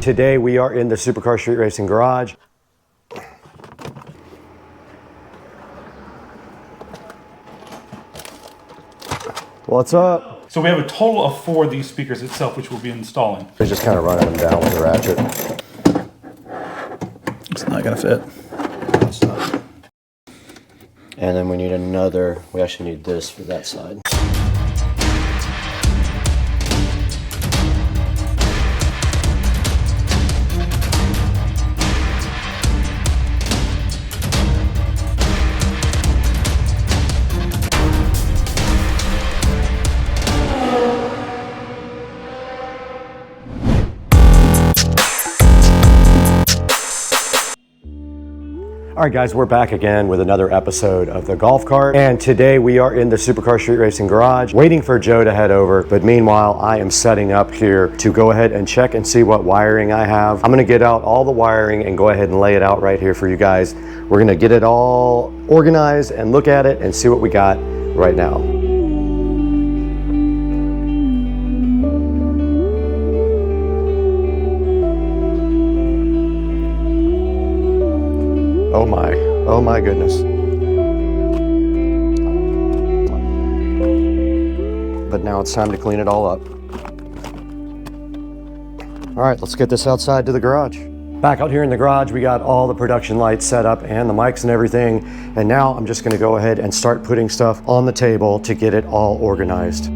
Today we are in the Supercar Street Racing Garage. What's up? So we have a total of 4 of these speakers itself, which we'll be installing. We're just kind of running them down with a ratchet. It's not gonna fit. It's not. And then we need another, we actually need this for that side. All right, guys, we're back again with another episode of the golf cart. And today we are in the Supercar Street Racing Garage waiting for Joe to head over. But meanwhile, I am setting up here to go ahead and check and see what wiring I have. I'm gonna get out all the wiring and go ahead and lay it out right here for you guys. We're gonna get it all organized and look at it and see what we got right now. Oh my goodness. But now it's time to clean it all up. All right, let's get this outside to the garage. Back out here in the garage, we got all the production lights set up and the mics and everything. And now I'm just gonna go ahead and start putting stuff on the table to get it all organized.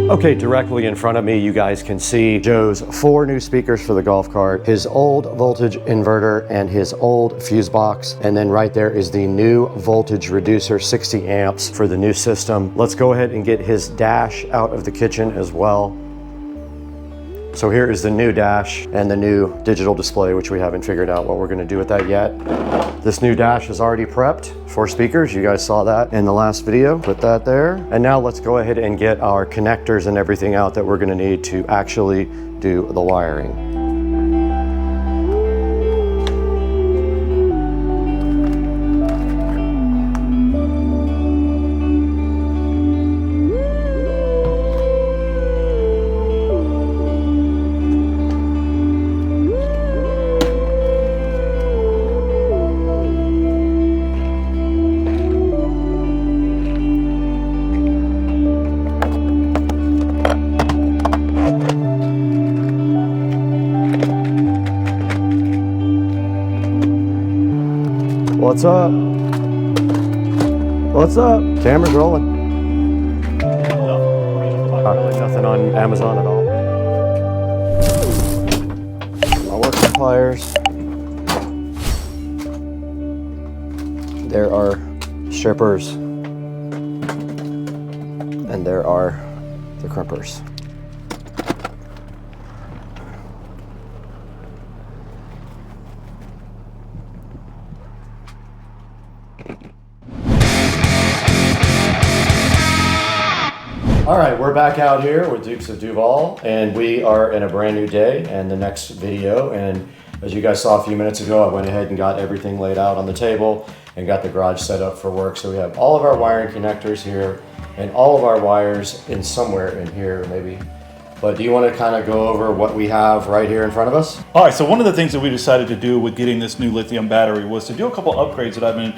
Okay, directly in front of me, you guys can see Joe's 4 new speakers for the golf cart, his old voltage inverter and his old fuse box. And then right there is the new voltage reducer, 60 amps for the new system. Let's go ahead and get his dash out of the kitchen as well. So here is the new dash and the new digital display, which we haven't figured out what we're gonna do with that yet. This new dash is already prepped for speakers. You guys saw that in the last video. Put that there. And now let's go ahead and get our connectors and everything out that we're gonna need to actually do the wiring. What's up? What's up? Camera's rolling. Really nothing on Amazon at all. My work suppliers. There are strippers. And there are the crimpers. All right, we're back out here with Dukes of Duval, and we are in a brand new day and the next video. And as you guys saw a few minutes ago, I went ahead and got everything laid out on the table and got the garage set up for work. So we have all of our wiring connectors here and all of our wires in somewhere in here maybe. But do you want to kind of go over what we have right here in front of us? All right, so one of the things that we decided to do with getting this new lithium battery was to do a couple upgrades that I've been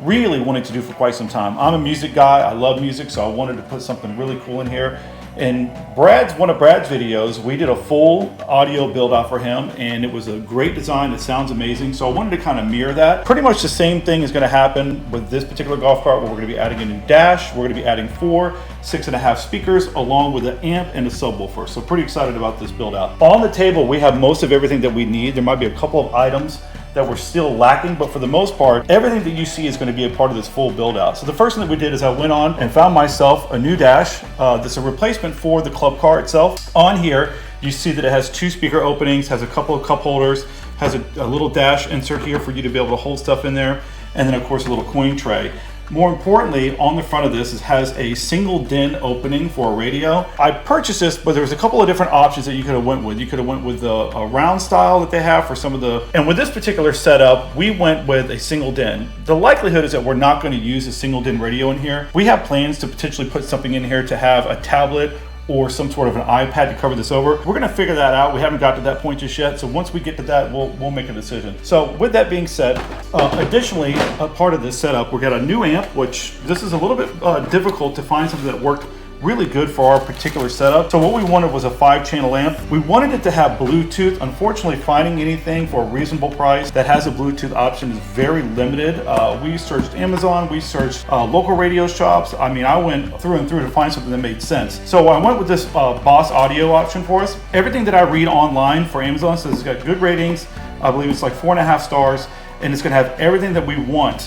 really wanting to do for quite some time. I'm a music guy, I love music, so I wanted to put something really cool in here. In one of Brad's videos, we did a full audio build out for him, and it was a great design. It sounds amazing. So I wanted to kind of mirror that. Pretty much the same thing is going to happen with this particular golf cart, where we're going to be adding a new dash. We're going to be adding 4 6.5 speakers along with an amp and a subwoofer. So pretty excited about this build out. On the table, we have most of everything that we need. There might be a couple of items that we're still lacking, but for the most part, everything that you see is going to be a part of this full build out. So the first thing that we did is I went on and found myself a new dash. That's a replacement for the club car itself. On here, you see that it has 2 speaker openings, has a couple of cup holders, has a little dash insert here for you to be able to hold stuff in there, and then of course a little coin tray. More importantly, on the front of this, it has a single DIN opening for a radio. I purchased this, but there was a couple of different options that you could have went with. You could have went with a round style that they have for some of the, and with this particular setup, we went with a single DIN. The likelihood is that we're not going to use a single DIN radio in here. We have plans to potentially put something in here to have a tablet or some sort of an iPad to cover this over. We're gonna figure that out. We haven't got to that point just yet. So once we get to that, we'll make a decision. So with that being said, additionally, a part of this setup, we got a new amp, which this is a little bit difficult to find something that worked really good for our particular setup. So what we wanted was a 5-channel amp. We wanted it to have Bluetooth. Unfortunately, finding anything for a reasonable price that has a Bluetooth option is very limited. We searched Amazon, we searched local radio shops. I mean, I went through and through to find something that made sense. So I went with this Boss Audio option for us. Everything that I read online for Amazon says it's got good ratings. I believe it's like 4.5 stars, and it's gonna have everything that we want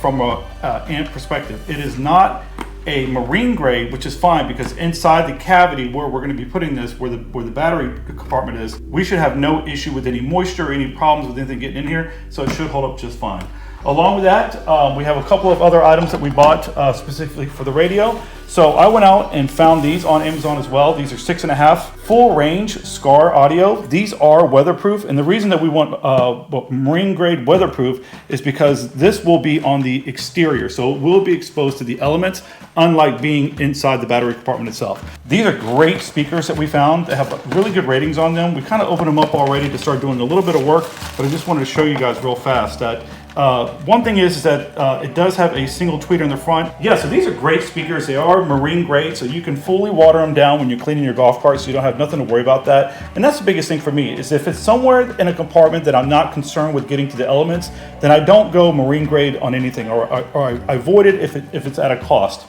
from a amp perspective. It is not a marine grade, which is fine because inside the cavity where we're going to be putting this, where the battery compartment is, we should have no issue with any moisture, any problems with anything getting in here, so it should hold up just fine. Along with that, we have a couple of other items that we bought specifically for the radio. So I went out and found these on Amazon as well. These are 6.5 full range SCAR audio. These are weatherproof, and the reason that we want marine grade weatherproof is because this will be on the exterior, so it will be exposed to the elements, unlike being inside the battery compartment itself. These are great speakers that we found. They have really good ratings on them. We kind of opened them up already to start doing a little bit of work, but I just wanted to show you guys real fast that one thing is that it does have a single tweeter in the front. Yeah, so these are great speakers. They are marine grade, so you can fully water them down when you're cleaning your golf cart, so you don't have nothing to worry about that. And that's the biggest thing for me, is if it's somewhere in a compartment that I'm not concerned with getting to the elements, then I don't go marine grade on anything, or I avoid it if it's at a cost.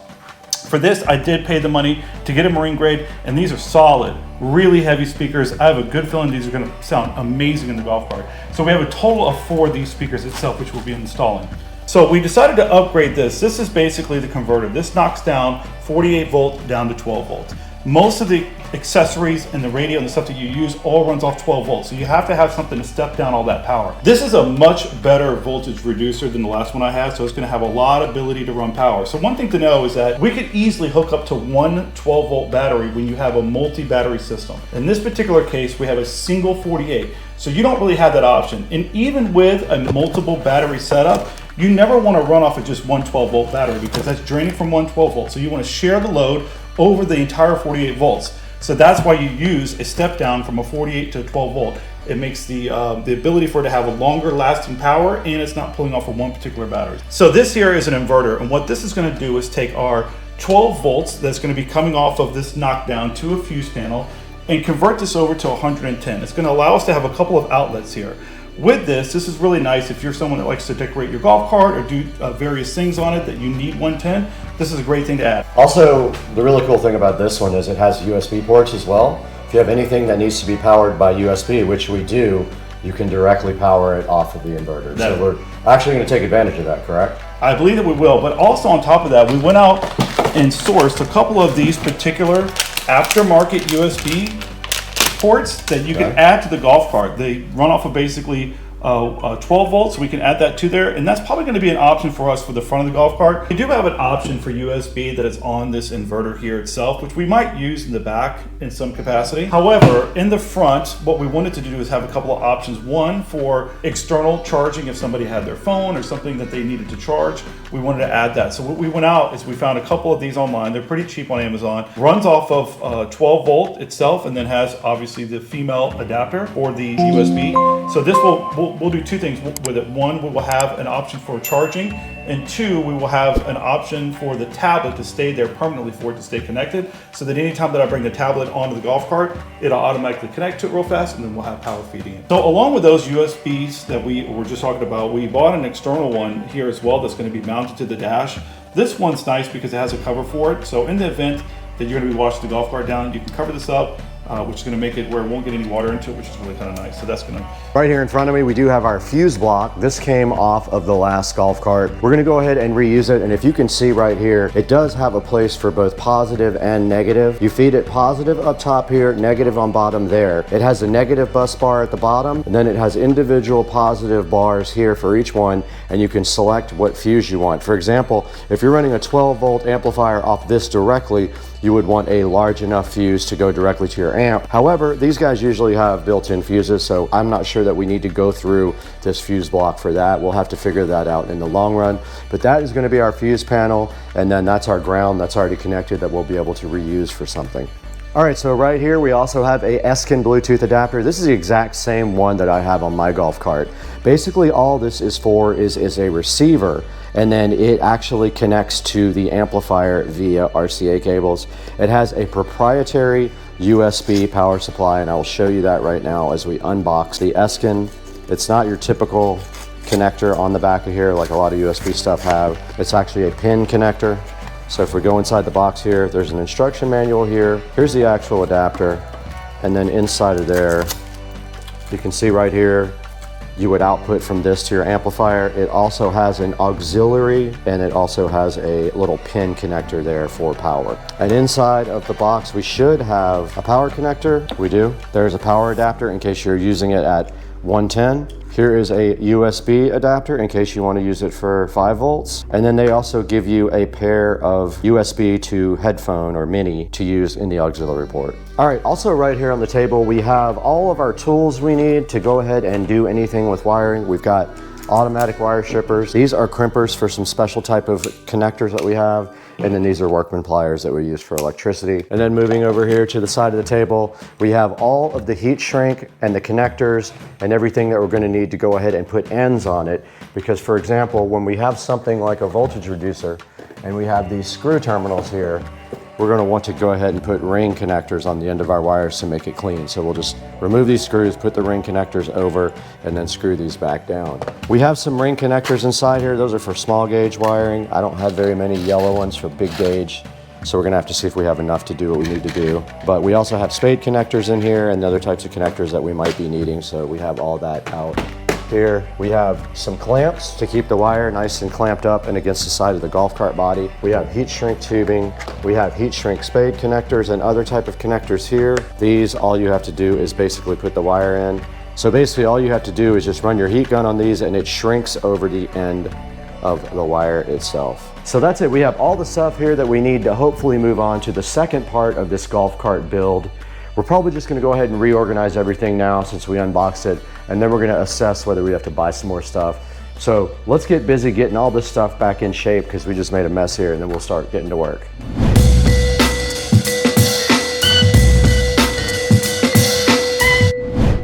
For this, I did pay the money to get a marine grade, and these are solid, really heavy speakers. I have a good feeling these are going to sound amazing in the golf cart. So we have a total of 4 of these speakers itself, which we'll be installing. So we decided to upgrade this. This is basically the converter. This knocks down 48 volt down to 12 volts. Most of the accessories and the radio and the stuff that you use all runs off 12 volts. So you have to have something to step down all that power. This is a much better voltage reducer than the last one I had, so it's going to have a lot of ability to run power. So one thing to know is that we could easily hook up to one 12 volt battery when you have a multi-battery system. In this particular case, we have a single 48. So you don't really have that option. And even with a multiple battery setup, you never want to run off of just one 12 volt battery because that's draining from one 12 volt. So you want to share the load over the entire 48 volts. So that's why you use a step down from a 48 to a 12 volt. It makes the ability for it to have a longer lasting power, and it's not pulling off of one particular battery. So this here is an inverter, and what this is going to do is take our 12 volts that's going to be coming off of this knockdown to a fuse panel and convert this over to 110. It's going to allow us to have a couple of outlets here. With this is really nice if you're someone that likes to decorate your golf cart or do various things on it that you need 110. This is a great thing to add. Also, the really cool thing about this one is it has USB ports as well. If you have anything that needs to be powered by USB, which we do, you can directly power it off of the inverter. So we're actually going to take advantage of that, correct? I believe that we will, but also on top of that, we went out and sourced a couple of these particular aftermarket USB ports that you can add to the golf cart. They run off of basically 12 volts, so we can add that to there, and that's probably going to be an option for us for the front of the golf cart. We do have an option for USB that is on this inverter here itself, which we might use in the back in some capacity. However, in the front, what we wanted to do is have a couple of options. One for external charging if somebody had their phone or something that they needed to charge. We wanted to add that. So what we went out is we found a couple of these online. They're pretty cheap on Amazon. Runs off of 12 volt itself, and then has obviously the female adapter for the USB. So this we'll do 2 things with it. One, we will have an option for charging, and 2, we will have an option for the tablet to stay there permanently for it to stay connected, so that anytime that I bring the tablet onto the golf cart, it'll automatically connect to it real fast, and then we'll have power feeding it. So along with those USBs that we were just talking about, we bought an external one here as well that's going to be mounted to the dash. This one's nice because it has a cover for it, so in the event that you're going to be washing the golf cart down, you can cover this up, which is going to make it where it won't get any water into it, which is really kind of nice. So that's going to... Right here in front of me, we do have our fuse block. This came off of the last golf cart. We're gonna go ahead and reuse it, and if you can see right here, it does have a place for both positive and negative. You feed it positive up top here, negative on bottom there. It has a negative bus bar at the bottom, and then it has individual positive bars here for each one, and you can select what fuse you want. For example, if you're running a 12-volt amplifier off this directly, you would want a large enough fuse to go directly to your amp. However, these guys usually have built-in fuses, so I'm not sure that we need to go through this fuse block for that. We'll have to figure that out in the long run. But that is going to be our fuse panel, and then that's our ground that's already connected that we'll be able to reuse for something. All right, so right here we also have a Eskin Bluetooth adapter. This is the exact same one that I have on my golf cart. Basically all this is for is a receiver, and then it actually connects to the amplifier via RCA cables. It has a proprietary USB power supply, and I will show you that right now as we unbox the Eskin. It's not your typical connector on the back of here like a lot of USB stuff have. It's actually a pin connector. So if we go inside the box here, there's an instruction manual here. Here's the actual adapter. And then inside of there, you can see right here, you would output from this to your amplifier. It also has an auxiliary, and it also has a little pin connector there for power. And inside of the box, we should have a power connector. We do. There's a power adapter in case you're using it at 110. Here is a USB adapter in case you want to use it for 5 volts. And then they also give you a pair of USB to headphone or mini to use in the auxiliary port. All right, also right here on the table, we have all of our tools we need to go ahead and do anything with wiring. We've got automatic wire strippers. These are crimpers for some special type of connectors that we have. And then these are workman pliers that we use for electricity. And then moving over here to the side of the table, we have all of the heat shrink and the connectors and everything that we're going to need to go ahead and put ends on it. Because for example, when we have something like a voltage reducer and we have these screw terminals here, we're going to want to go ahead and put ring connectors on the end of our wires to make it clean. So we'll just remove these screws, put the ring connectors over, and then screw these back down. We have some ring connectors inside here. Those are for small gauge wiring. I don't have very many yellow ones for big gauge. So we're gonna have to see if we have enough to do what we need to do. But we also have spade connectors in here and other types of connectors that we might be needing. So we have all that out. Here we have some clamps to keep the wire nice and clamped up and against the side of the golf cart body. We have heat shrink tubing. We have heat shrink spade connectors and other type of connectors here. These, all you have to do is basically put the wire in. So basically all you have to do is just run your heat gun on these and it shrinks over the end of the wire itself. So that's it. We have all the stuff here that we need to hopefully move on to the second part of this golf cart build. We're probably just gonna go ahead and reorganize everything now since we unboxed it, and then we're gonna assess whether we have to buy some more stuff. So let's get busy getting all this stuff back in shape because we just made a mess here, and then we'll start getting to work.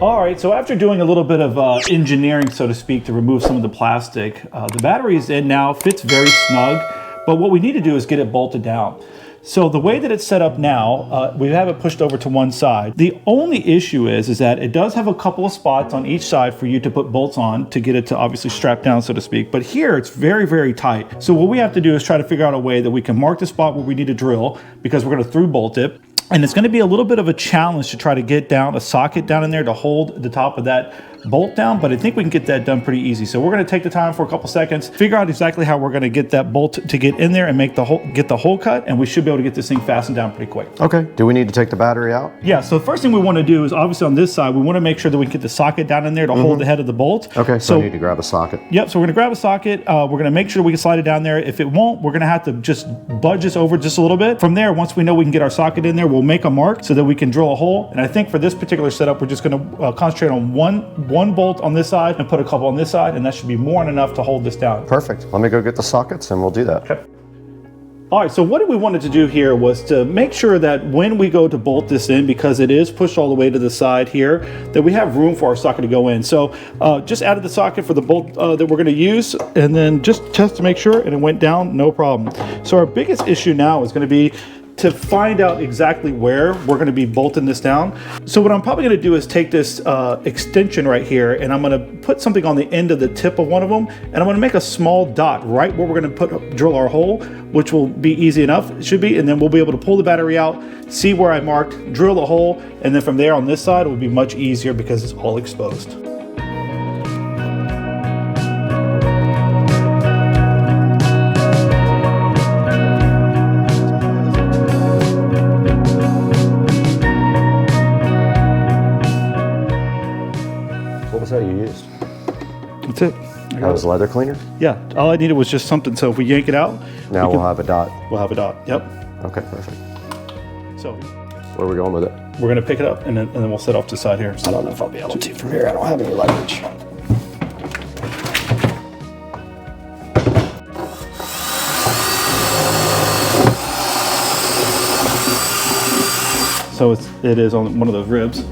All right, so after doing a little bit of engineering, so to speak, to remove some of the plastic, the battery is in now, fits very snug, but what we need to do is get it bolted down. So the way that it's set up now, we have it pushed over to one side. The only issue is that it does have a couple of spots on each side for you to put bolts on to get it to obviously strap down, so to speak. But here it's very, very tight. So what we have to do is try to figure out a way that we can mark the spot where we need to drill because we're gonna through bolt it. And it's gonna be a little bit of a challenge to try to get down a socket down in there to hold the top of that bolt down, but I think we can get that done pretty easy. So we're gonna take the time for a couple seconds, figure out exactly how we're gonna get that bolt to get in there and make get the hole cut, and we should be able to get this thing fastened down pretty quick. Okay, do we need to take the battery out? Yeah, so the first thing we wanna do is obviously on this side, we wanna make sure that we can get the socket down in there to hold the head of the bolt. Okay, so I need to grab a socket. Yep, so we're gonna grab a socket. We're gonna make sure we can slide it down there. If it won't, we're gonna have to just budge this over just a little bit. From there, once we know we can get our socket in there, we'll make a mark so that we can drill a hole. And I think for this particular setup, we're just gonna concentrate on one bolt on this side and put a couple on this side, and that should be more than enough to hold this down. Perfect. Let me go get the sockets and we'll do that. Okay. All right, so what we wanted to do here was to make sure that when we go to bolt this in, because it is pushed all the way to the side here, that we have room for our socket to go in. So just added the socket for the bolt that we're gonna use, and then just test to make sure, and it went down, no problem. So our biggest issue now is gonna be to find out exactly where we're going to be bolting this down. So what I'm probably going to do is take this extension right here, and I'm going to put something on the end of the tip of one of them, and I'm going to make a small dot right where we're going to drill our hole, which will be easy enough, it should be, and then we'll be able to pull the battery out, see where I marked, drill the hole, and then from there on this side it will be much easier because it's all exposed. What was that you used? That's it. That was leather cleaner? Yeah, all I needed was just something, so if we yank it out, Now we'll have a dot. we'll have a dot. Yep. Okay, perfect. So Where are we going with it? we're going to pick it up, and then we'll set off to the side here. I don't know if I'll be able to from here. I don't have any leverage. So it is on one of those ribs.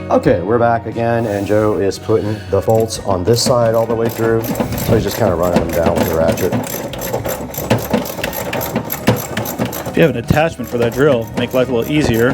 Okay, we're back again, and Joe is putting the bolts on this side all the way through. So he's just kind of running them down with the ratchet. If you have an attachment for that drill, make life a little easier.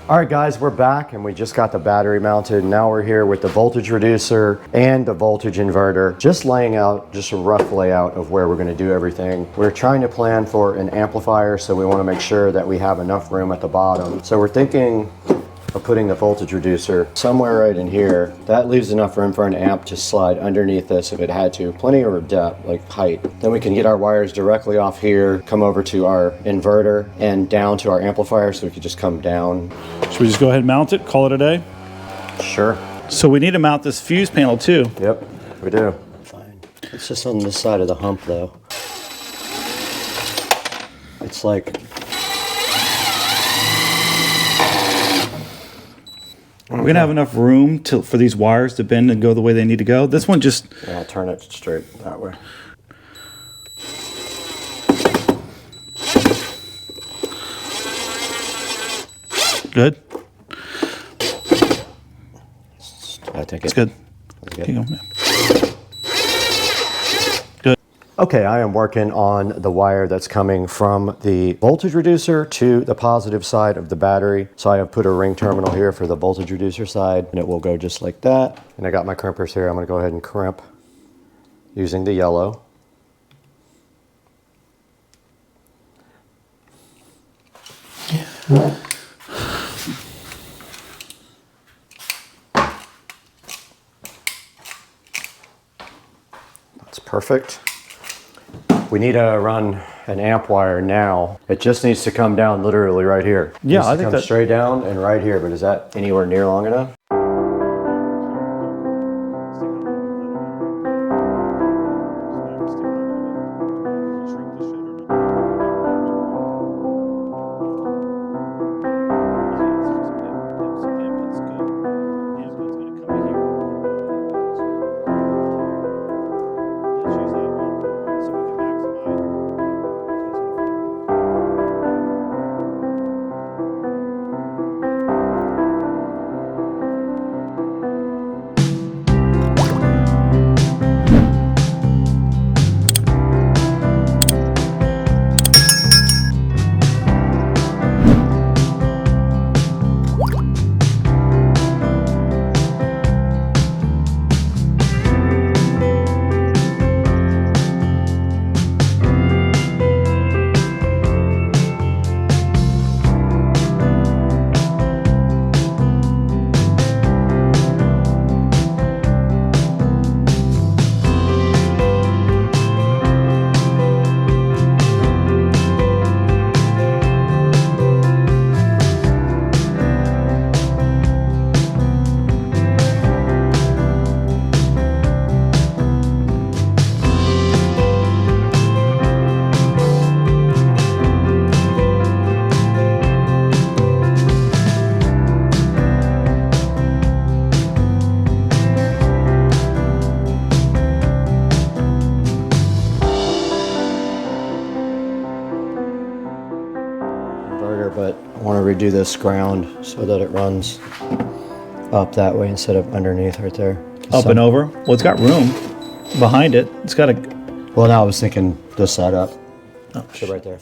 All right, guys, we're back, and we just got the battery mounted. Now we're here with the voltage reducer and the voltage inverter, just laying out just a rough layout of where we're going to do everything. We're trying to plan for an amplifier, so we want to make sure that we have enough room at the bottom. So we're thinking of putting the voltage reducer somewhere right in here. That leaves enough room for an amp to slide underneath this if it had to. Plenty of depth, like height. Then we can get our wires directly off here, come over to our inverter and down to our amplifier, so we could just come down. Should we just go ahead and mount it, call it a day? Sure. So we need to mount this fuse panel too. Yep, we do. Fine. It's just on this side of the hump though. It's like... We're gonna have enough room for these wires to bend and go the way they need to go. This one just... Yeah, I'll turn it straight that way. Good? I think It's good. Okay. Keep going. Good. Okay, I am working on the wire that's coming from the voltage reducer to the positive side of the battery. So I have put a ring terminal here for the voltage reducer side, and it will go just like that. And I got my crimpers here. I'm going to go ahead and crimp using the yellow. That's perfect. We need to run an amp wire now. It just needs to come down literally right here. Yeah, I I think come that... straight down and right here, but is that anywhere near long enough? here, but I want to redo this ground so that it runs up that way instead of underneath right there. Up and over? Well, it's got room behind it. It's got a... Well, now I was thinking this side up. Oh, so right there.